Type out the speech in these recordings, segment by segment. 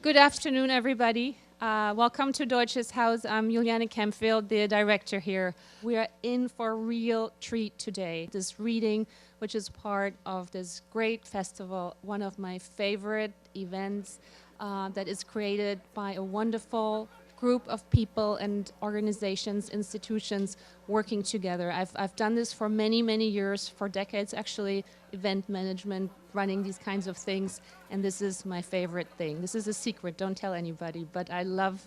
Good afternoon, everybody. Welcome to Deutsches Haus. I'm Juliane Kempfield, the director here. We are in for a real treat today. This reading, which is part of this great festival, one of my favorite events that is created by a wonderful group of people and organizations, institutions working together. I've done this for many, many years, for decades actually, event management, running these kinds of things, and this is my favorite thing. This is a secret, don't tell anybody, but I love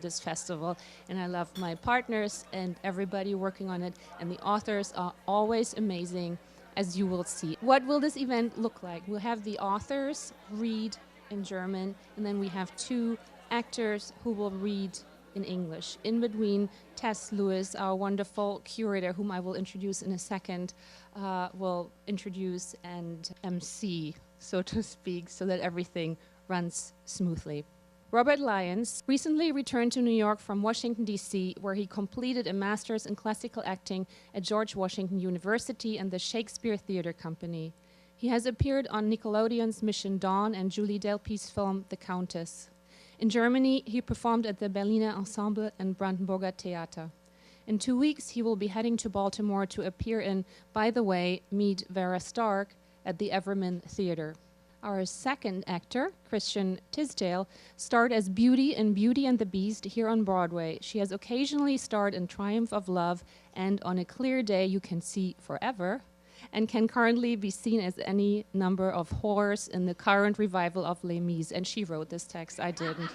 this festival, and I love my partners and everybody working on it, and the authors are always amazing, as you will see. What will this event look like? We'll have the authors read in German, and then we have two actors who will read in English. In between, Tess Lewis, our wonderful curator, whom I will introduce in a second, will introduce and MC, so to speak, so that everything runs smoothly. Robert Lyons recently returned to New York from Washington, D.C., where he completed a master's in classical acting at George Washington University and the Shakespeare Theatre Company. He has appeared on Nickelodeon's Mission Dawn and Julie Delpy's film The Countess. In Germany, he performed at the Berliner Ensemble and Brandenburger Theater. In 2 weeks, he will be heading to Baltimore to appear in By the Way, Meet Vera Stark at the Everman Theater. Our second actor, Christian Tisdale, starred as Beauty in Beauty and the Beast here on Broadway. She has occasionally starred in Triumph of Love and On a Clear Day You Can See Forever, and can currently be seen as any number of horrors in the current revival of Les Mis. And she wrote this text, I didn't.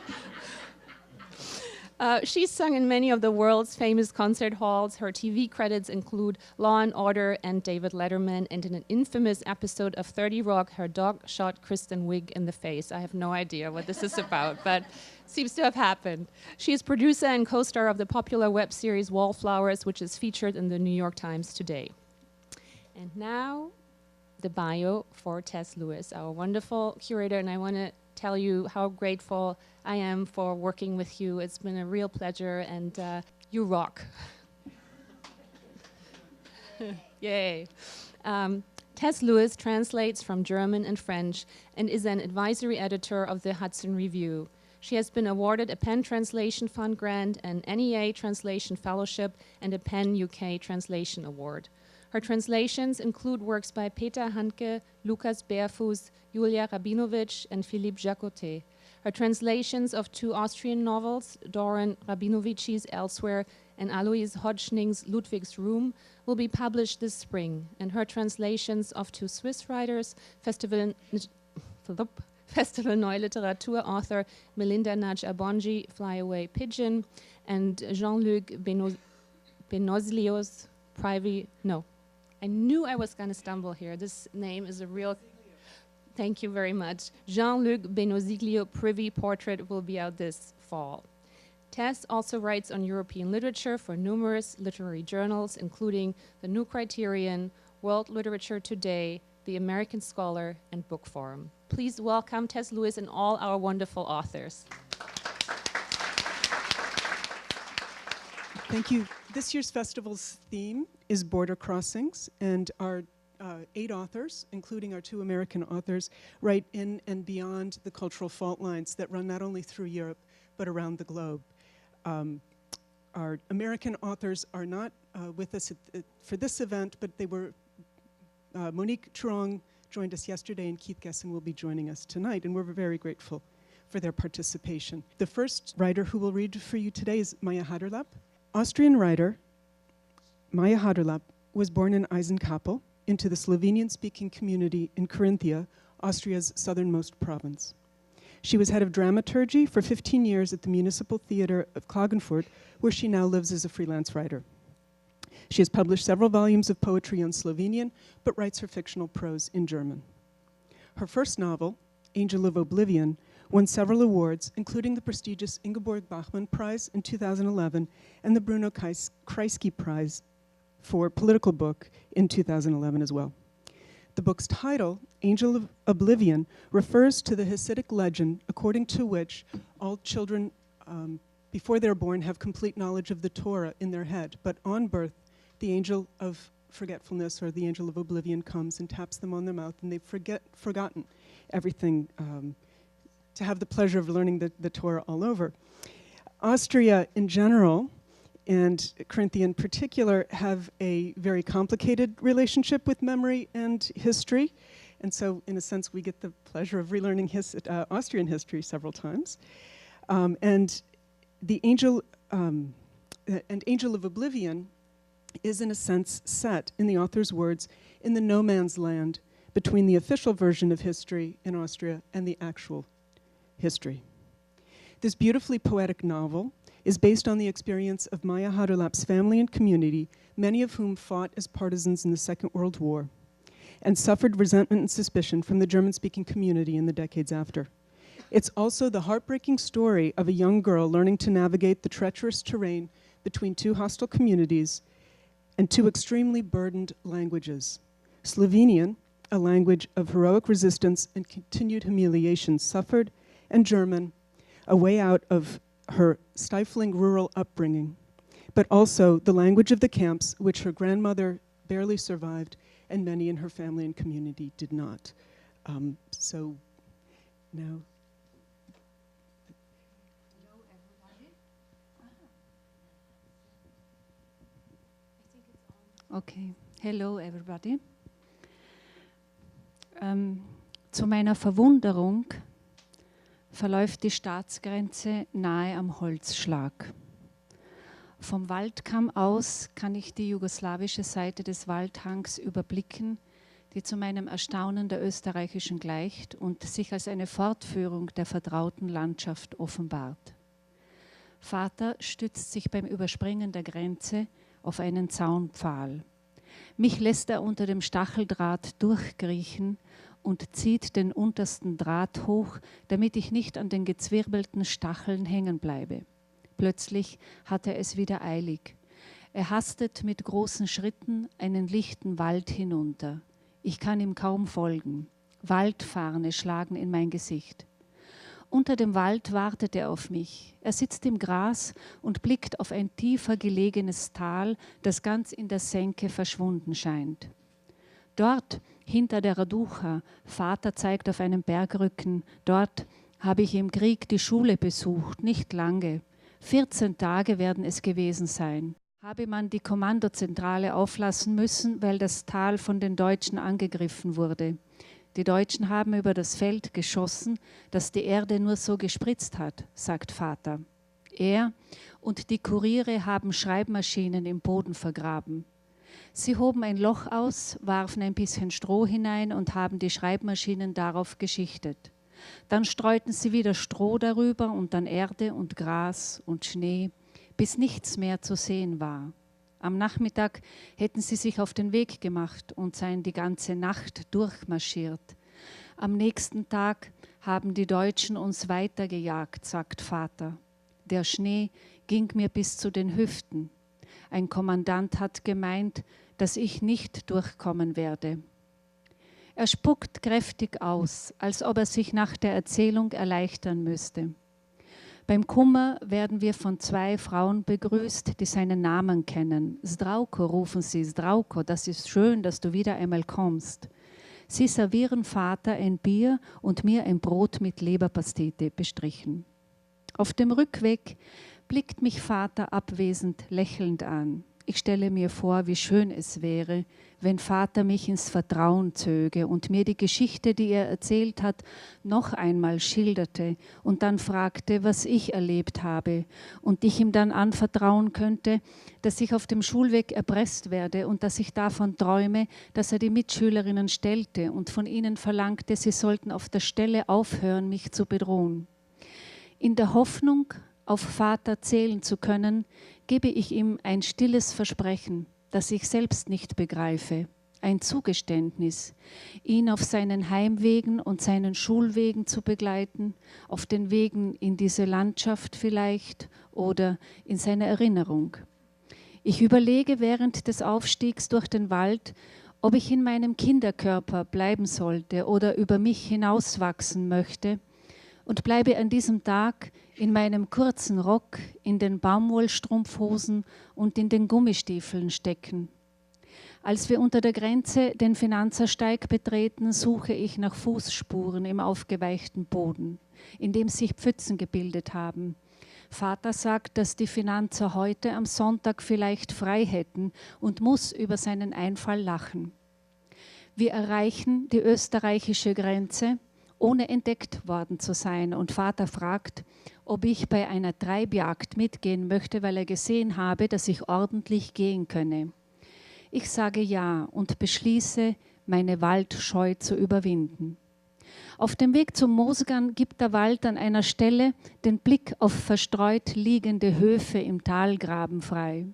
She's sung in many of the world's famous concert halls. Her TV credits include Law and Order and David Letterman, and in an infamous episode of 30 Rock, her dog shot Kristen Wiig in the face. I have no idea what this is about, but seems to have happened. She is producer and co-star of the popular web series Wallflowers, which is featured in the New York Times today. And now, the bio for Tess Lewis, our wonderful curator, and I want to tell you how grateful I am for working with you. It's been a real pleasure, and you rock. Yay. Tess Lewis translates from German and French and is an advisory editor of the Hudson Review. She has been awarded a PEN Translation Fund grant, an NEA Translation Fellowship, and a PEN UK Translation Award. Her translations include works by Peter Handke, Lukas Berfuß, Julia Rabinovich, and Philippe Jacotet. Her translations of two Austrian novels, Doran Rabinovici's Elsewhere and Alois Hodgkin's Ludwig's Room, will be published this spring, and her translations of two Swiss writers, Festival Neue Literatur author Melinda Nagy-Abongi, Fly Away Pigeon, and Jean-Luc Benozlio's I knew I was going to stumble here. This name is a real... Thank you very much. Jean-Luc Benozlio Privy Portrait will be out this fall. Tess also writes on European literature for numerous literary journals, including The New Criterion, World Literature Today, The American Scholar, and Book Forum. Please welcome Tess Lewis and all our wonderful authors. Thank you. This year's festival's theme is border crossings, and our 8 authors, including our 2 American authors, write in and beyond the cultural fault lines that run not only through Europe, but around the globe. Our American authors are not with us for this event, but they were, Monique Truong joined us yesterday, and Keith Gessen will be joining us tonight, and we're very grateful for their participation. The first writer who will read for you today is Maja Haderlap. Austrian writer Maja Haderlap was born in Eisenkappel into the Slovenian-speaking community in Carinthia, Austria's southernmost province. She was head of dramaturgy for 15 years at the Municipal Theatre of Klagenfurt, where she now lives as a freelance writer. She has published several volumes of poetry on Slovenian, but writes her fictional prose in German. Her first novel, Angel of Oblivion, won several awards, including the prestigious Ingeborg Bachmann Prize in 2011 and the Bruno Kreisky Prize for Political Book in 2011 as well. The book's title, Angel of Oblivion, refers to the Hasidic legend according to which all children, before they're born, have complete knowledge of the Torah in their head, but on birth, the angel of forgetfulness, or the angel of oblivion, comes and taps them on their mouth, and they've forgotten everything to have the pleasure of learning the Torah all over. Austria in general and Carinthia in particular have a very complicated relationship with memory and history. And so, in a sense, we get the pleasure of relearning Austrian history several times. And the Angel of Oblivion is, in a sense, set, in the author's words, in the no man's land between the official version of history in Austria and the actual history. This beautifully poetic novel is based on the experience of Maja Haderlap's family and community, many of whom fought as partisans in the Second World War and suffered resentment and suspicion from the German-speaking community in the decades after. It's also the heartbreaking story of a young girl learning to navigate the treacherous terrain between two hostile communities and two extremely burdened languages. Slovenian, a language of heroic resistance and continued humiliation suffered, and German, a way out of her stifling rural upbringing, but also the language of the camps, which her grandmother barely survived, and many in her family and community did not. So now. Hello, everybody. Okay, hello, everybody. Zu meiner Verwunderung verläuft die Staatsgrenze nahe am Holzschlag. Vom Waldkamm aus kann ich die jugoslawische Seite des Waldhangs überblicken, die zu meinem Erstaunen der österreichischen gleicht und sich als eine Fortführung der vertrauten Landschaft offenbart. Vater stützt sich beim Überspringen der Grenze auf einen Zaunpfahl. Mich lässt er unter dem Stacheldraht durchkriechen und zieht den untersten Draht hoch, damit ich nicht an den gezwirbelten Stacheln hängen bleibe. Plötzlich hat er es wieder eilig. Er hastet mit großen Schritten einen lichten Wald hinunter. Ich kann ihm kaum folgen. Waldfarne schlagen in mein Gesicht. Unter dem Wald wartet er auf mich. Er sitzt im Gras und blickt auf ein tiefer gelegenes Tal, das ganz in der Senke verschwunden scheint. Dort, hinter der Raducha, Vater zeigt auf einen Bergrücken, dort habe ich im Krieg die Schule besucht, nicht lange. 14 Tage werden es gewesen sein. Habe man die Kommandozentrale auflassen müssen, weil das Tal von den Deutschen angegriffen wurde. Die Deutschen haben über das Feld geschossen, das die Erde nur so gespritzt hat, sagt Vater. Er und die Kuriere haben Schreibmaschinen im Boden vergraben. Sie hoben ein Loch aus, warfen ein bisschen Stroh hinein und haben die Schreibmaschinen darauf geschichtet. Dann streuten sie wieder Stroh darüber und dann Erde und Gras und Schnee, bis nichts mehr zu sehen war. Am Nachmittag hätten sie sich auf den Weg gemacht und seien die ganze Nacht durchmarschiert. Am nächsten Tag haben die Deutschen uns weitergejagt, sagt Vater. Der Schnee ging mir bis zu den Hüften. Ein Kommandant hat gemeint, dass ich nicht durchkommen werde. Er spuckt kräftig aus, als ob er sich nach der Erzählung erleichtern müsste. Beim Kummer werden wir von 2 Frauen begrüßt, die seinen Namen kennen. Zdravko rufen sie, Zdravko, das ist schön, dass du wieder einmal kommst. Sie servieren Vater ein Bier und mir ein Brot mit Leberpastete bestrichen. Auf dem Rückweg blickt mich Vater abwesend lächelnd an. Ich stelle mir vor, wie schön es wäre, wenn Vater mich ins Vertrauen zöge und mir die Geschichte, die er erzählt hat, noch einmal schilderte und dann fragte, was ich erlebt habe und ich ihm dann anvertrauen könnte, dass ich auf dem Schulweg erpresst werde und dass ich davon träume, dass er die Mitschülerinnen stellte und von ihnen verlangte, sie sollten auf der Stelle aufhören, mich zu bedrohen. In der Hoffnung, auf Vater zählen zu können, gebe ich ihm ein stilles Versprechen, das ich selbst nicht begreife, ein Zugeständnis, ihn auf seinen Heimwegen und seinen Schulwegen zu begleiten, auf den Wegen in diese Landschaft vielleicht oder in seine Erinnerung. Ich überlege während des Aufstiegs durch den Wald, ob ich in meinem Kinderkörper bleiben sollte oder über mich hinauswachsen möchte, und bleibe an diesem Tag in meinem kurzen Rock, in den Baumwollstrumpfhosen und in den Gummistiefeln stecken. Als wir unter der Grenze den Finanzersteig betreten, suche ich nach Fußspuren im aufgeweichten Boden. in dem sich Pfützen gebildet haben. Vater sagt, dass die Finanzer heute am Sonntag vielleicht frei hätten und muss über seinen Einfall lachen. Wir erreichen die österreichische Grenze, ohne entdeckt worden zu sein. Und Vater fragt, ob ich bei einer Treibjagd mitgehen möchte, weil er gesehen habe, dass ich ordentlich gehen könne. Ich sage ja und beschließe, meine Waldscheu zu überwinden. Auf dem Weg zum Moosgang gibt der Wald an einer Stelle den Blick auf verstreut liegende Höfe im Talgraben frei.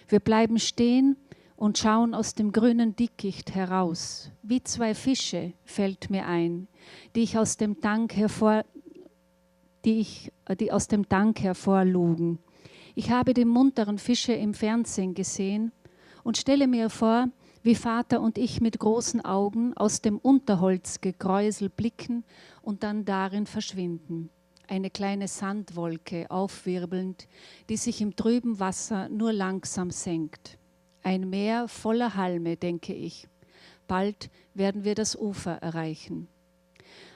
Wir bleiben stehen und schauen aus dem grünen Dickicht heraus. Wie zwei Fische, fällt mir ein, die aus dem Tank hervorlugen. Ich habe die munteren Fische im Fernsehen gesehen und stelle mir vor, wie Vater und ich mit großen Augen aus dem Unterholzgekräusel blicken und dann darin verschwinden. Eine kleine Sandwolke aufwirbelnd, die sich im trüben Wasser nur langsam senkt. Ein Meer voller Halme, denke ich. Bald werden wir das Ufer erreichen.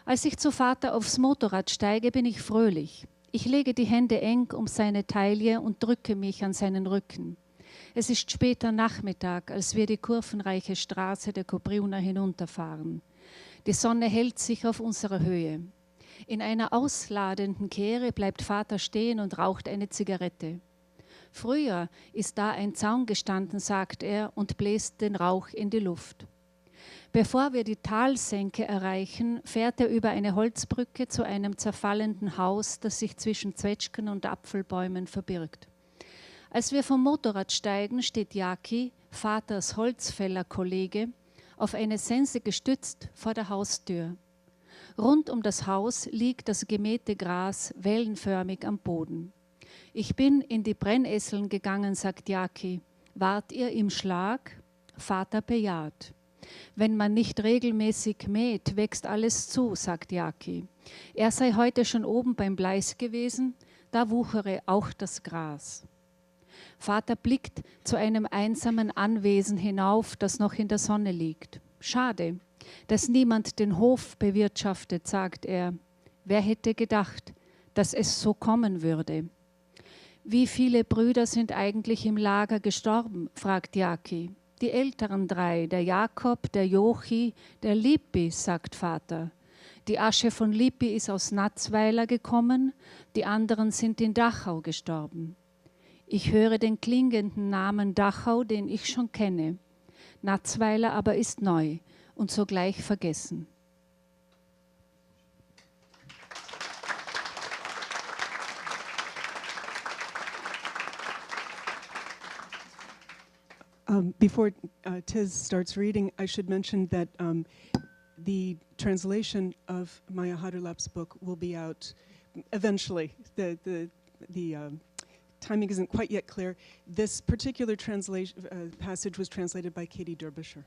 Als ich zu Vater aufs Motorrad steige, bin ich fröhlich. Ich lege die Hände eng um seine Taille und drücke mich an seinen Rücken. Es ist später Nachmittag, als wir die kurvenreiche Straße der Kopriuna hinunterfahren. Die Sonne hält sich auf unserer Höhe. In einer ausladenden Kehre bleibt Vater stehen und raucht eine Zigarette. Früher ist da ein Zaun gestanden, sagt er, und bläst den Rauch in die Luft. Bevor wir die Talsenke erreichen, fährt er über eine Holzbrücke zu einem zerfallenden Haus, das sich zwischen Zwetschgen und Apfelbäumen verbirgt. Als wir vom Motorrad steigen, steht Jaki, Vaters Holzfällerkollege, auf eine Sense gestützt vor der Haustür. Rund um das Haus liegt das gemähte Gras wellenförmig am Boden. Ich bin in die Brennesseln gegangen, sagt Jaki. Wart ihr im Schlag? Vater bejaht. Wenn man nicht regelmäßig mäht, wächst alles zu, sagt Jaki. Er sei heute schon oben beim Bleis gewesen, da wuchere auch das Gras. Vater blickt zu einem einsamen Anwesen hinauf, das noch in der Sonne liegt. Schade, dass niemand den Hof bewirtschaftet, sagt er. Wer hätte gedacht, dass es so kommen würde? Wie viele Brüder sind eigentlich im Lager gestorben, fragt Jaki. Die älteren 3, der Jakob, der Jochi, der Lippi, sagt Vater. Die Asche von Lippi ist aus Natzweiler gekommen, die anderen sind in Dachau gestorben. Ich höre den klingenden Namen Dachau, den ich schon kenne. Natzweiler aber ist neu und sogleich vergessen. Before Tiz starts reading, I should mention that the translation of Maja Haderlap's book will be out eventually. The timing isn't quite yet clear. This particular passage was translated by Katie Derbyshire.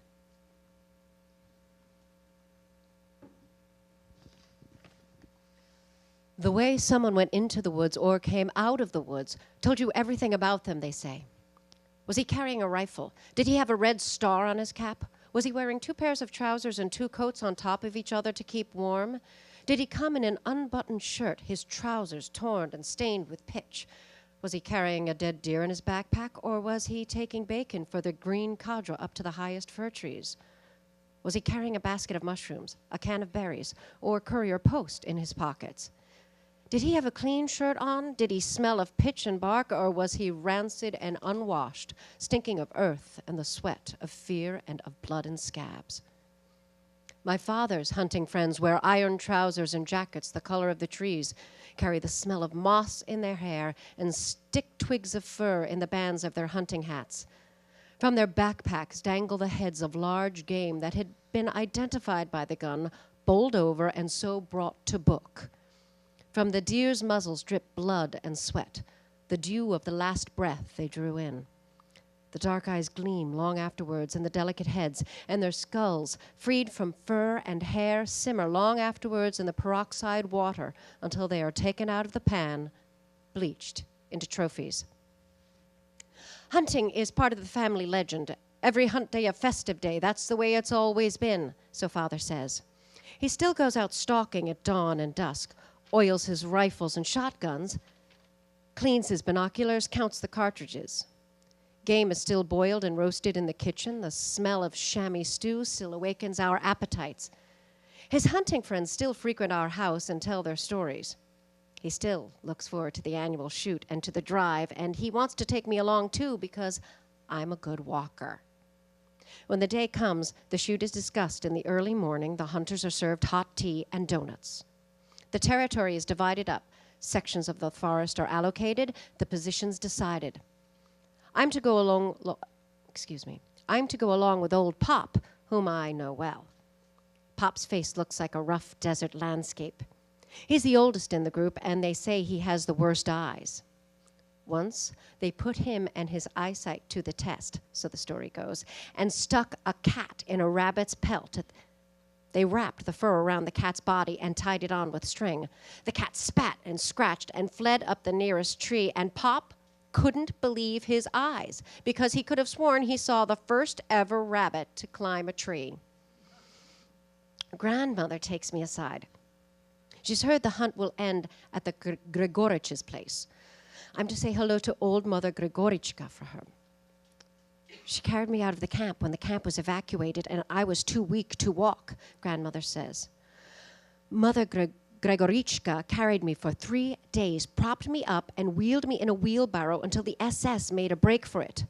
The way someone went into the woods or came out of the woods told you everything about them, they say. Was he carrying a rifle? Did he have a red star on his cap? Was he wearing 2 pairs of trousers and 2 coats on top of each other to keep warm? Did he come in an unbuttoned shirt, his trousers torn and stained with pitch? Was he carrying a dead deer in his backpack, or was he taking bacon for the green cadre up to the highest fir trees? Was he carrying a basket of mushrooms, a can of berries, or courier post in his pockets? Did he have a clean shirt on? Did he smell of pitch and bark, or was he rancid and unwashed, stinking of earth and the sweat of fear and of blood and scabs? My father's hunting friends wear iron trousers and jackets the color of the trees, carry the smell of moss in their hair, and stick twigs of fir in the bands of their hunting hats. From their backpacks dangle the heads of large game that had been identified by the gun, bowled over, and so brought to book. From the deer's muzzles drip blood and sweat, the dew of the last breath they drew in. The dark eyes gleam long afterwards in the delicate heads, and their skulls, freed from fur and hair, simmer long afterwards in the peroxide water until they are taken out of the pan, bleached into trophies. Hunting is part of the family legend. Every hunt day a festive day. That's the way it's always been, so Father says. He still goes out stalking at dawn and dusk, oils his rifles and shotguns, cleans his binoculars, counts the cartridges. Game is still boiled and roasted in the kitchen. The smell of chamois stew still awakens our appetites. His hunting friends still frequent our house and tell their stories. He still looks forward to the annual shoot and to the drive, and he wants to take me along too because I'm a good walker. When the day comes, the shoot is discussed in the early morning. The hunters are served hot tea and donuts. The territory is divided up. Sections of the forest are allocated, the positions decided. I'm to go along with old Pop, whom I know well. Pop's face looks like a rough desert landscape. He's the oldest in the group, and they say he has the worst eyes. Once, they put him and his eyesight to the test, so the story goes, and stuck a cat in a rabbit's pelt. They wrapped the fur around the cat's body and tied it on with string. The cat spat and scratched and fled up the nearest tree, and Pop couldn't believe his eyes because he could have sworn he saw the first ever rabbit to climb a tree. Grandmother takes me aside. She's heard the hunt will end at the Gregorich's place. I'm to say hello to old Mother Gregorichka for her. She carried me out of the camp when the camp was evacuated and I was too weak to walk, Grandmother says. Mother Gregorichka carried me for 3 days, propped me up and wheeled me in a wheelbarrow until the SS made a break for it.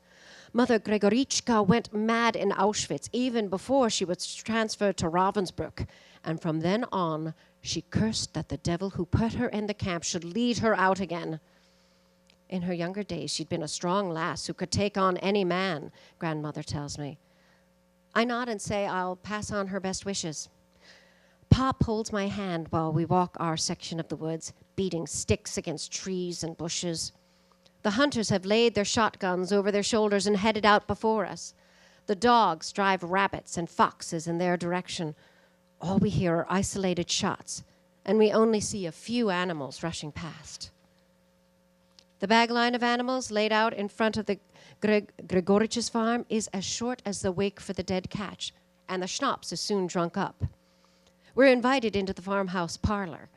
Mother Gregorichka went mad in Auschwitz even before she was transferred to Ravensbrück, and from then on she cursed that the devil who put her in the camp should lead her out again. In her younger days, she'd been a strong lass who could take on any man, Grandmother tells me. I nod and say I'll pass on her best wishes. Pop holds my hand while we walk our section of the woods, beating sticks against trees and bushes. The hunters have laid their shotguns over their shoulders and headed out before us. The dogs drive rabbits and foxes in their direction. All we hear are isolated shots, and we only see a few animals rushing past. The bag line of animals laid out in front of the Gregorich's farm is as short as the wake for the dead catch, and the schnapps is soon drunk up. We're invited into the farmhouse parlor.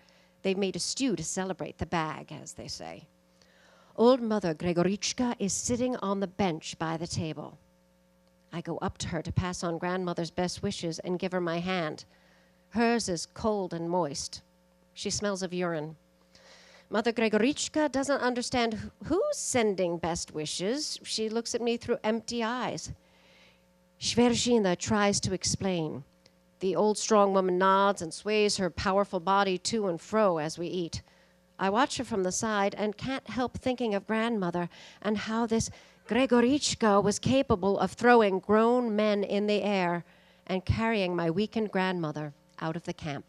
They've made a stew to celebrate the bag, as they say. Old Mother Gregorichka is sitting on the bench by the table. I go up to her to pass on Grandmother's best wishes and give her my hand. Hers is cold and moist. She smells of urine. Mother Gregorichka doesn't understand who's sending best wishes. She looks at me through empty eyes. Sverzhina tries to explain. The old strong woman nods and sways her powerful body to and fro as we eat. I watch her from the side and can't help thinking of Grandmother and how this Gregorichka was capable of throwing grown men in the air and carrying my weakened grandmother out of the camp.